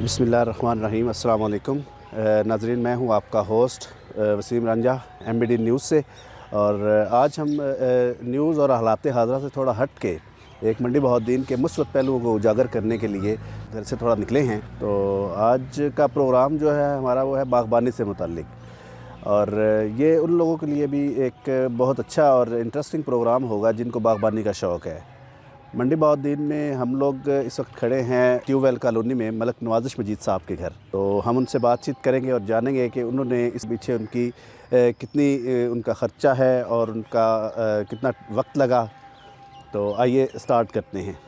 बिस्मिल्लाहिर्रहमानिर्रहीम। अस्सलाम वालेकुम नाज़रीन, मैं हूं आपका होस्ट वसीम रंजा MBD न्यूज़ से। और आज हम न्यूज़ और हालात हाज़रा से थोड़ा हट के एक मंडी बहाउद्दीन के मुस्बत पहलुओं को उजागर करने के लिए घर से थोड़ा निकले हैं। तो आज का प्रोग्राम जो है हमारा वो है बागबानी से मुताल्लिक़, और ये उन लोगों के लिए भी एक बहुत अच्छा और इंटरेस्टिंग प्रोग्राम होगा जिनको बागबानी का शौक़ है। मंडी बहाउद्दीन में हम लोग इस वक्त खड़े हैं ट्यूबवेल कॉलोनी में मलिक नवाज़िश मजीद साहब के घर। तो हम उनसे बातचीत करेंगे और जानेंगे कि उन्होंने इस पीछे उनकी कितनी उनका ख़र्चा है और उनका कितना वक्त लगा। तो आइए स्टार्ट करते हैं।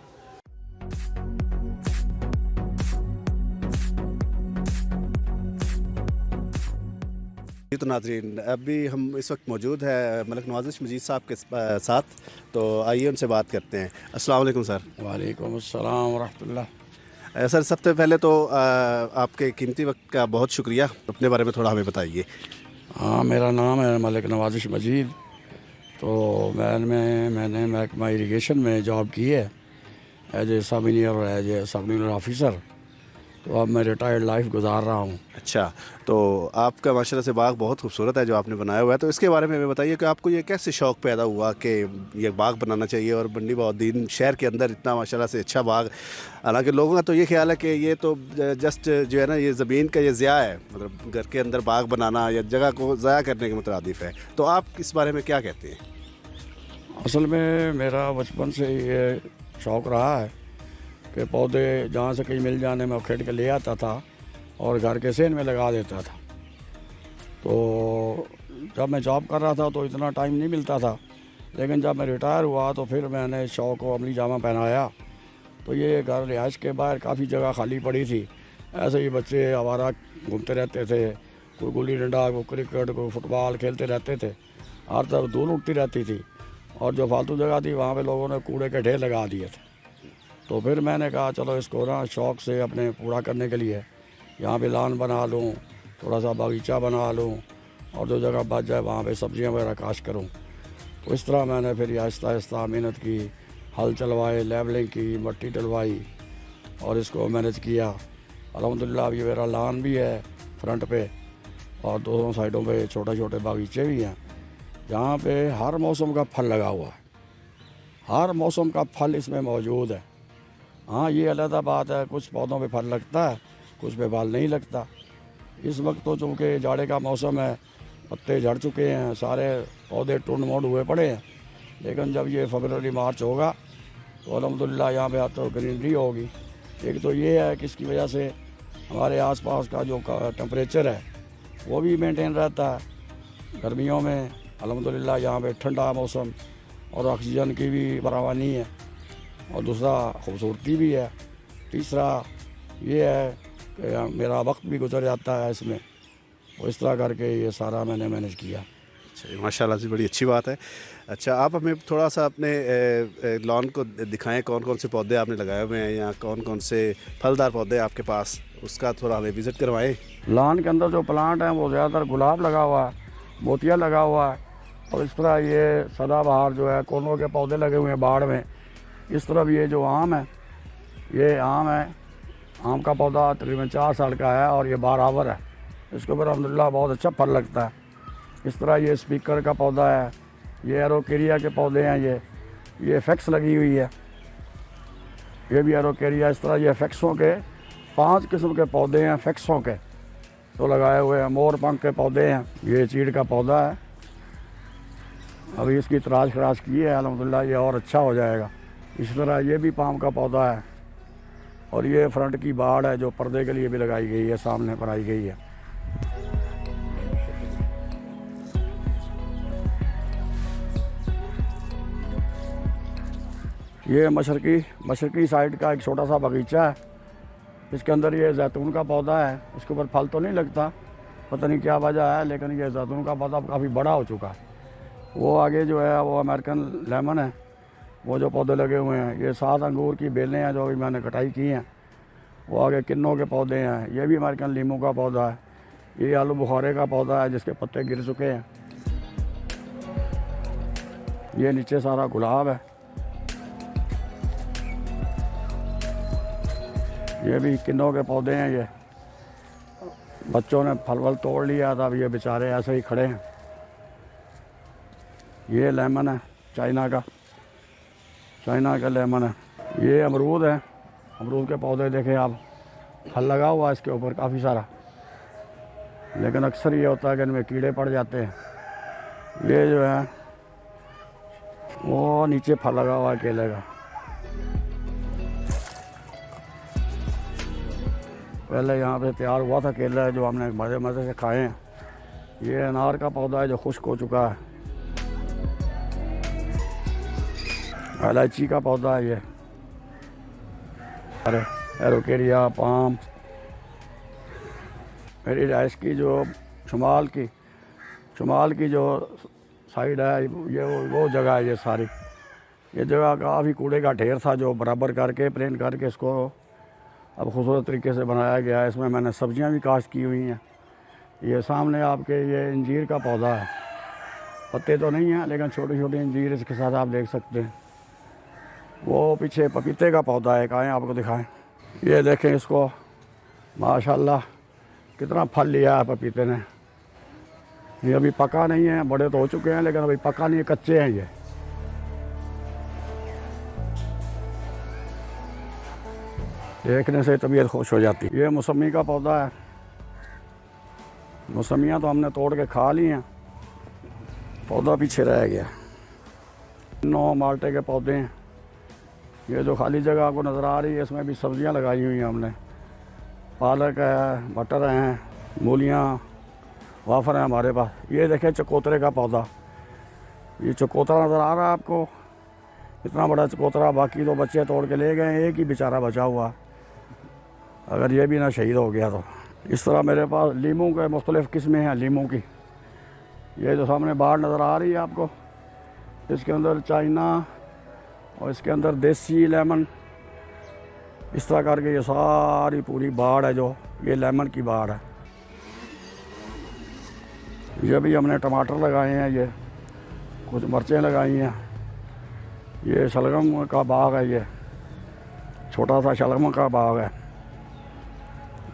तो नाज़रीन, अभी हम इस वक्त मौजूद है मलिक नवाज़िश मजीद साहब के साथ। तो आइए उनसे बात करते हैं। अस्सलाम वालेकुम सर। वालेकुम अस्सलाम व रहमतुल्लाह। सर, सबसे पहले तो आपके कीमती वक्त का बहुत शुक्रिया। अपने बारे में थोड़ा हमें बताइए। हाँ, मेरा नाम है मलिक नवाज़िश मजीद। तो मैंने महकमा इरीगेशन में जॉब की है एज ए सब इंजीनियर और एज ए सब इंजीनियर ऑफिसर। तो अब मैं रिटायर्ड लाइफ गुजार रहा हूँ। अच्छा, तो आपका माशाल्लाह से बाग बहुत खूबसूरत है जो आपने बनाया हुआ है। तो इसके बारे में हमें बताइए कि आपको ये कैसे शौक़ पैदा हुआ कि ये बाग बनाना चाहिए, और मंडी बहाउद्दीन शहर के अंदर इतना माशाल्लाह से अच्छा बाग। हालांकि लोगों का तो ये ख्याल है कि ये तो जस्ट जो है ना, ये ज़मीन का ये ज़िया है, मतलब घर के अंदर बाग बनाना या जगह को ज़ाया करने के मुतरादिफ है। तो आप इस बारे में क्या कहते हैं? असल में मेरा बचपन से ये शौक़ रहा है कि पौधे जहाँ से कहीं मिल जाने में खेत के ले आता था और घर के सेन में लगा देता था। तो जब मैं जॉब कर रहा था तो इतना टाइम नहीं मिलता था, लेकिन जब मैं रिटायर हुआ तो फिर मैंने शौक़ को अमली जामा पहनाया। तो ये घर रिहाइश के बाहर काफ़ी जगह खाली पड़ी थी। ऐसे ही बच्चे आवारा घूमते रहते थे, कोई गुल्ली डंडा, कोई क्रिकेट, कोई फुटबॉल खेलते रहते थे। हर तरफ धूल उठती रहती थी, और जो फालतू जगह थी वहाँ पे लोगों ने कूड़े के ढेर लगा दिए थे। तो फिर मैंने कहा चलो इसको ना शौक़ से अपने पूरा करने के लिए यहाँ पे लान बना लूँ, थोड़ा सा बागीचा बना लूँ, और जो जगह बच जाए वहाँ पे सब्जियाँ वगैरह काश करूँ। तो इस तरह मैंने फिर आहिस्ता आहिस्ता मेहनत की, हल चलवाए, लेवलिंग की, मट्टी डलवाई और इसको मैनेज किया। अल्हम्दुलिल्लाह अभी मेरा लान भी है फ्रंट पे, और दोनों साइडों पे छोटे छोटे बागीचे भी हैं जहाँ पे हर मौसम का फल लगा हुआ है। हर मौसम का फल इसमें मौजूद है। हाँ, ये अलग बात है, कुछ पौधों पे फल लगता है, कुछ पे फल नहीं लगता। इस वक्त तो चूँकि जाड़े का मौसम है, पत्ते झड़ चुके हैं, सारे पौधे टुंड मोड़ हुए पड़े हैं। लेकिन जब ये फरवरी मार्च होगा तो अल्हम्दुलिल्लाह यहाँ पे तो ग्रीनरी होगी। एक तो ये है कि इसकी वजह से हमारे आसपास का जो टेम्परेचर है वो भी मेंटेन रहता है। गर्मियों में अल्हम्दुलिल्लाह यहाँ पे ठंडा मौसम और ऑक्सीजन की भी फरावानी है, और दूसरा खूबसूरती भी है। तीसरा ये है कि मेरा वक्त भी गुजर जाता है इसमें। वो इस तरह करके ये सारा मैंने मैनेज किया। अच्छा, माशाल्लाह से बड़ी अच्छी बात है। अच्छा, आप हमें थोड़ा सा अपने लॉन को दिखाएं, कौन कौन से पौधे आपने लगाए हुए हैं या कौन कौन से फलदार पौधे आपके पास, उसका थोड़ा हमें विज़िट करवाएं। लॉन के अंदर जो प्लांट हैं वो ज़्यादातर गुलाब लगा हुआ है, मोतिया लगा हुआ है, और इस तरह ये सदाबहार जो है कोनों के पौधे लगे हुए हैं बाड़ में। इस तरफ ये जो आम है, ये आम है, आम का पौधा तकरीबन 4 साल का है और ये बारहावर है। इसके ऊपर अल्हम्दुलिल्लाह बहुत अच्छा फल लगता है। इस तरह ये स्पीकर का पौधा है, ये एरोकेरिया के पौधे हैं, ये फैक्स लगी हुई है, ये भी एरोकेरिया। इस तरह ये फैक्सों के 5 किस्म के पौधे हैं, फैक्सों के तो लगाए हुए हैं। मोर पंख के पौधे हैं, ये चीड़ का पौधा है, अभी इसकी तराश खराश की है, अल्हम्दुलिल्लाह ये और अच्छा हो जाएगा। इस तरह ये भी पाम का पौधा है, और ये फ्रंट की बाड़ है जो पर्दे के लिए भी लगाई गई है, सामने पर आई गई है। ये मशरकी साइड का एक छोटा सा बगीचा है। इसके अंदर ये जैतून का पौधा है। इसके ऊपर फल तो नहीं लगता, पता नहीं क्या वजह है, लेकिन ये जैतून का पौधा काफ़ी बड़ा हो चुका है। वो आगे जो है वो अमेरिकन लेमन है, वो जो पौधे लगे हुए हैं। ये 7 अंगूर की बेलें हैं जो अभी मैंने कटाई की हैं। वो आगे किन्नों के पौधे हैं, ये भी अमेरिकन लीमू का पौधा है। ये आलू बुखारे का पौधा है जिसके पत्ते गिर चुके हैं। ये नीचे सारा गुलाब है। ये भी किन्नों के पौधे हैं। ये बच्चों ने फल वल तोड़ लिया था, अब ये बेचारे ऐसे ही खड़े हैं। ये लेमन है चाइना का लेमन है। ये अमरूद है, अमरूद के पौधे देखें आप, फल लगा हुआ है इसके ऊपर काफ़ी सारा, लेकिन अक्सर ये होता है कि इनमें कीड़े पड़ जाते हैं। ये जो है वो नीचे फल लगा हुआ है केले का। पहले यहाँ पे तैयार हुआ था केला जो हमने मज़े मज़े से खाए हैं। ये अनार का पौधा है जो खुश्क हो चुका है। इलायची का पौधा है ये। अरे एरोकेरिया पाम। मेरी राइस की जो शुमाल की जो साइड है ये वो जगह है। ये सारी ये जगह काफ़ी कूड़े का ढेर था जो बराबर करके प्लेन करके इसको अब खूबसूरत तरीके से बनाया गया है। इसमें मैंने सब्जियां भी काश्त की हुई हैं। ये सामने आपके ये अंजीर का पौधा है, पत्ते तो नहीं हैं लेकिन छोटे छोटे अंजीर इसके साथ आप देख सकते हैं। वो पीछे पपीते का पौधा है, आएँ आपको दिखाएं। ये देखें इसको, माशाल्लाह कितना फल लिया है पपीते ने। ये अभी पका नहीं है, बड़े तो हो चुके हैं लेकिन अभी पका नहीं है, कच्चे हैं ये। देखने से तबीयत खुश हो जाती है। ये मौसमी का पौधा है। मौसमियाँ तो हमने तोड़ के खा ली हैं, पौधा पीछे रह गया। 9 माल्टे के पौधे हैं। ये जो खाली जगह आपको नज़र आ रही है इसमें भी सब्जियां लगाई हुई हैं हमने। पालक है, मटर हैं, मूलियाँ, वाफर है हमारे पास। ये देखें चकोतरे का पौधा। ये चकोतरा नज़र आ रहा है आपको, इतना बड़ा चकोतरा। बाकी तो बच्चे तोड़ के ले गए, एक ही बेचारा बचा हुआ। अगर ये भी ना शहीद हो गया तो। इस तरह मेरे पास लीमू के मुख्तलिफ़ किस्में हैं लीमू की। ये जो सामने बाढ़ नज़र आ रही है आपको, इसके अंदर चाइना और इसके अंदर देसी लेमन, इस तरह करके ये सारी पूरी बाढ़ है जो ये लेमन की बाढ़ है। ये भी हमने टमाटर लगाए हैं, ये कुछ मिर्चें लगाई हैं। ये शलगम का बाग है, ये छोटा सा शलगम का बाग है।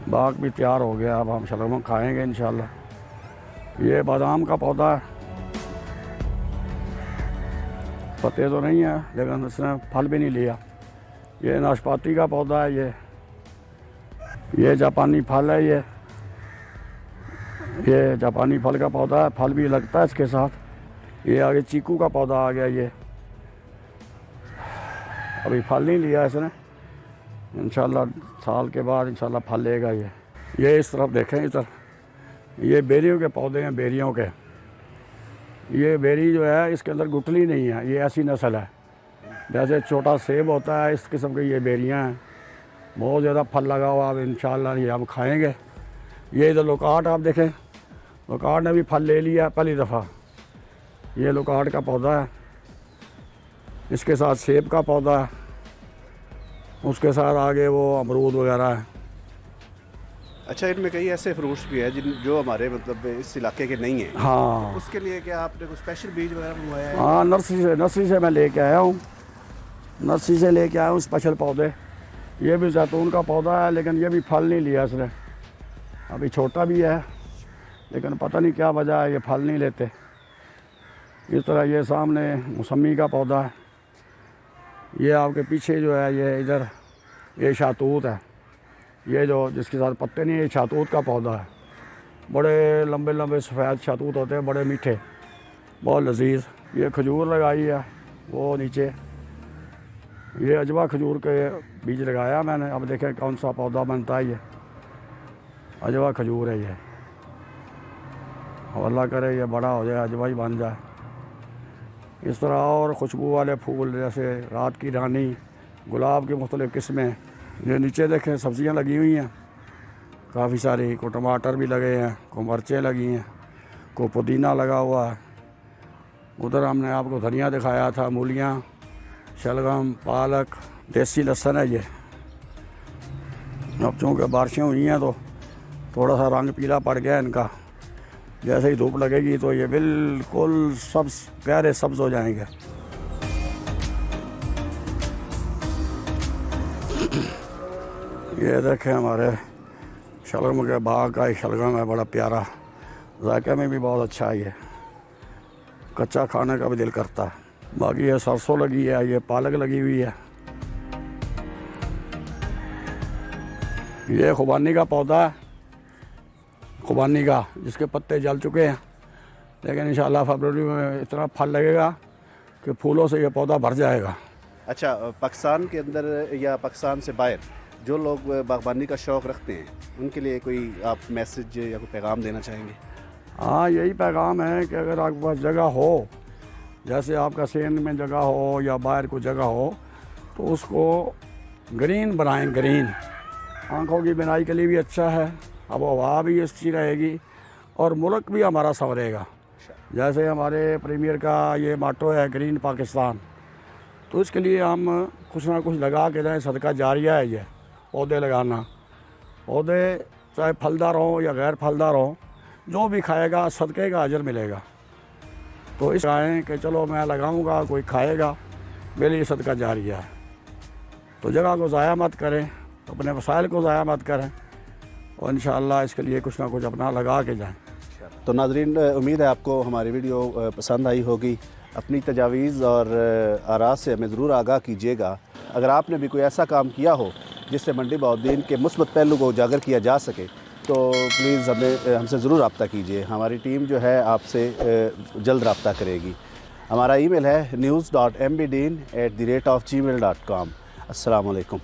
बाग भी तैयार हो गया, अब हम शलगम खाएंगे इंशाल्लाह। ये बादाम का पौधा है, पत्ते तो नहीं है लेकिन इसने फल भी नहीं लिया। ये नाशपाती का पौधा है। ये जापानी फल है। ये जापानी फल का पौधा है, फल भी लगता है इसके साथ। ये आगे चीकू का पौधा आ गया। ये अभी फल नहीं लिया इसने, इंशाल्लाह साल के बाद इंशाल्लाह फल लेगा ये इस तरफ देखें, इधर ये बेरियों के पौधे हैं, बेरियों के। ये बेरी जो है इसके अंदर गुठली नहीं है, ये ऐसी नस्ल है जैसे छोटा सेब होता है, इस किस्म की ये बेरियां हैं। बहुत ज़्यादा फल लगा हुआ, अब इंशाल्लाह ये हम खाएंगे। ये इधर लोकाट आप देखें, लोकाट ने भी फल ले लिया पहली दफ़ा। ये लोकाट का पौधा है, इसके साथ सेब का पौधा है, उसके साथ आगे वो अमरूद वगैरह है। अच्छा, इनमें कई ऐसे फ्रूट्स भी हैं जो हमारे मतलब इस इलाके के नहीं हैं। हाँ, उसके लिए क्या आपने कुछ स्पेशल बीज वगैरह मंगवाया है? हाँ, नर्सरी से मैं लेके आया हूँ। नर्सरी से लेके आया हूँ स्पेशल पौधे। ये भी जैतून का पौधा है लेकिन ये भी फल नहीं लिया इसने, अभी छोटा भी है लेकिन पता नहीं क्या वजह है ये फल नहीं लेते। इस तरह ये सामने मौसमी का पौधा है। ये आपके पीछे जो है ये इधर ये शातूत है। ये जो जिसके साथ पत्ते नहीं है, ये शातूत का पौधा है। बड़े लंबे लंबे सफ़ेद शातूत होते हैं, बड़े मीठे, बहुत लजीज। ये खजूर लगाई है वो नीचे। ये अजवा खजूर के बीज लगाया मैंने, अब देखें कौन सा पौधा बनता है। ये अजवा खजूर है ये, और अल्लाह करे ये बड़ा हो जाए, अजवा ही बन जाए। इस तरह और खुशबू वाले फूल जैसे रात की रानी, गुलाब की मुख्तलिफ़ किस्में। ये नीचे देखें सब्ज़ियाँ लगी हुई हैं काफ़ी सारी, को टमाटर भी लगे हैं, को मिर्चें लगी हैं, को पुदीना लगा हुआ है। उधर हमने आपको धनिया दिखाया था, मूलियाँ, शलगम, पालक, देसी लहसुन है ये। अब चूँकि बारिशें हुई हैं तो थोड़ा सा रंग पीला पड़ गया इनका, जैसे ही धूप लगेगी तो ये बिल्कुल सब्ज़ प्यारे सब्ज़ हो जाएंगे। ये देखें हमारे शलगम के बाग का एक शलगम है, बड़ा प्यारा, जायके में भी बहुत अच्छा है। ये कच्चा खाने का भी दिल करता है। बाकी ये सरसों लगी है, ये पालक लगी हुई है। ये खुबानी का पौधा है, खुबानी का, जिसके पत्ते जल चुके हैं, लेकिन इंशाल्लाह फरवरी में इतना फल लगेगा कि फूलों से ये पौधा भर जाएगा। अच्छा, पाकिस्तान के अंदर या पाकिस्तान से बाहर जो लोग बागबानी का शौक़ रखते हैं उनके लिए कोई आप मैसेज या कोई पैगाम देना चाहेंगे? हाँ, यही पैगाम है कि अगर आपके पास जगह हो, जैसे आपका सेंध में जगह हो या बाहर को जगह हो, तो उसको ग्रीन बनाएं। ग्रीन आँखों की बिनाई के लिए भी अच्छा है, अब हवा भी अच्छी रहेगी और मुल्क भी हमारा संवरेगा। जैसे हमारे प्रीमियर का ये माटो है ग्रीन पाकिस्तान, तो इसके लिए हम कुछ ना कुछ लगा के जाएँ। सदका जारिया है ये पौधे लगाना। पौधे चाहे फलदार हों या गैर फलदार हों, जो भी खाएगा सदक़े का अजर मिलेगा। तो इस आएँ कि चलो मैं लगाऊंगा, कोई खाएगा, मेरे लिए सदका जारिया है। तो जगह को ज़ाया मत करें, अपने वसाइल को ज़ाया मत करें और इंशाअल्लाह इसके लिए कुछ ना कुछ अपना लगा के जाएँ। तो नाज़रीन, उम्मीद है आपको हमारी वीडियो पसंद आई होगी। अपनी तजावीज़ और आरा से हमें ज़रूर आगाह कीजिएगा। अगर आपने भी कोई ऐसा काम किया हो जिससे मंडी बहाउद्दीन के मुस्बत पहलू को उजागर किया जा सके, तो प्लीज़ हमसे ज़रूर रब्ता कीजिए। हमारी टीम जो है आपसे जल्द रब्ता करेगी। हमारा ईमेल है news.mbdeen@gmail.com। अस्सलाम वालेकुम।